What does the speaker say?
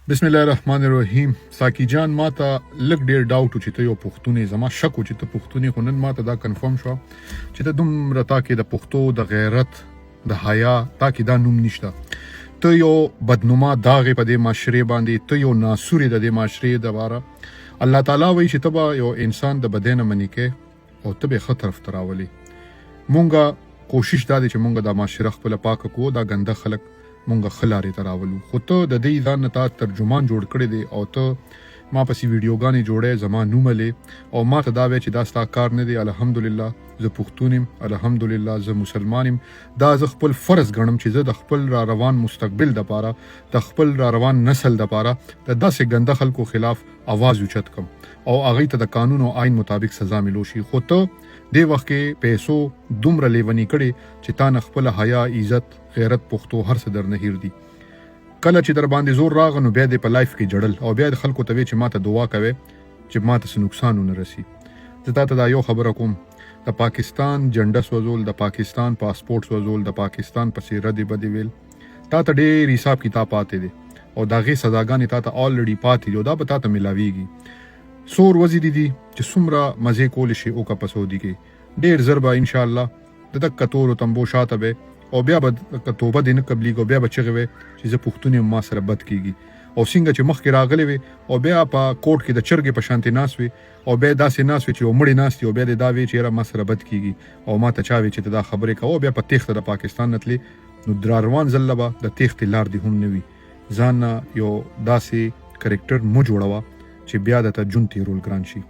بسم الله الرحمن الرحیم. ساقي جان ماته لږ ډیر ډاوټ و چې ته یو پښتون یې، زما شک و چې ته پښتون یې، خو نن ماته دا کنفرم شو چې ته دومره تا کې د پښتو د غیرت د حیا تا کې دا نوم نشته. ته یو بدنما داغې په دې معاشرې باندې، ته یو ناسوري د دې معاشرې دپاره. الله تعالی وایي چې ته به یو انسان د بدۍ نه منې کې او ته به یې ښه طرف ته راولې. مونږه کوشش دا دی چې مونږ دا معاشره خپله پاکه کړو، دا ګنده خلک مونږ ښه لارې ته راولو. خو ته د دې ځان نه تا ترجمان جوړ کړی دی او ته ما پسې ویډیوګانې جوړی، زما نوم لې او ما ته دا وایې چې دا ستا کار نه دی. الحمدلله زه پښتون یم، الحمدلله زه مسلمان یم. دا زه خپل فرض ګڼم چې زه د خپل را روان مستقبل دپاره، د خپل را روان نسل دپاره د داسې ګنده خلکو خلاف اواز اوچت کړم او هغوی ته د قانون او آئین مطابق سزا ملو شي. خو ته دې وخت کې پیسو دومره لیونی کړې چې تا نه خپله حیا، عزت، غیرت، پښتو هر څه در نه هیر دي. کله چې در باندې زور راغی نو بیا دې په لایف کې جړل او بیا د خلکو ته وې چې ما ته دعا کوې چې ما ته څه نقصان ونه رسي. زه تا ته دا یو خبره کوم، د پاکستان جنډه سوځول، د پاکستان پاسپورټ سوځول، د پاکستان پسې ردې بدې ویل، تا ته ډېر حساب کتاب پاتې دی او د هغې سزاګانې تا ته آلریډي پاتې دي او دا به تا ته ملاویږي. سور وزیدي دي چې څومره مزې کولی شي وکړه په سعودي کې. ډېر زر به انشاءالله د دقه تورو تمبو شاته به او بیا به توبه دې نه قبلېږي او بیا به چغې وې چې زه پښتون یم، ما سره بد کېږي. او څنګه چې مخکې راغلی وې او بیا په کوټ کې د چرګې په شانتې ناست وې او بیا داسې ناست وې چې یو مړی ناست وي او بیا دې دا وې چې یاره ما سره بد کېږي او ما ته چا وې چې ته دا خبرې کوه، بیا په تېښته د پاکستان نه تلې، نو دراروان ځله به د تېښتې لار دې هم نه وي. ځان نه یو داسې کرکټر مه جوړوه چې بیا درته ژوند تېرول ګران شي.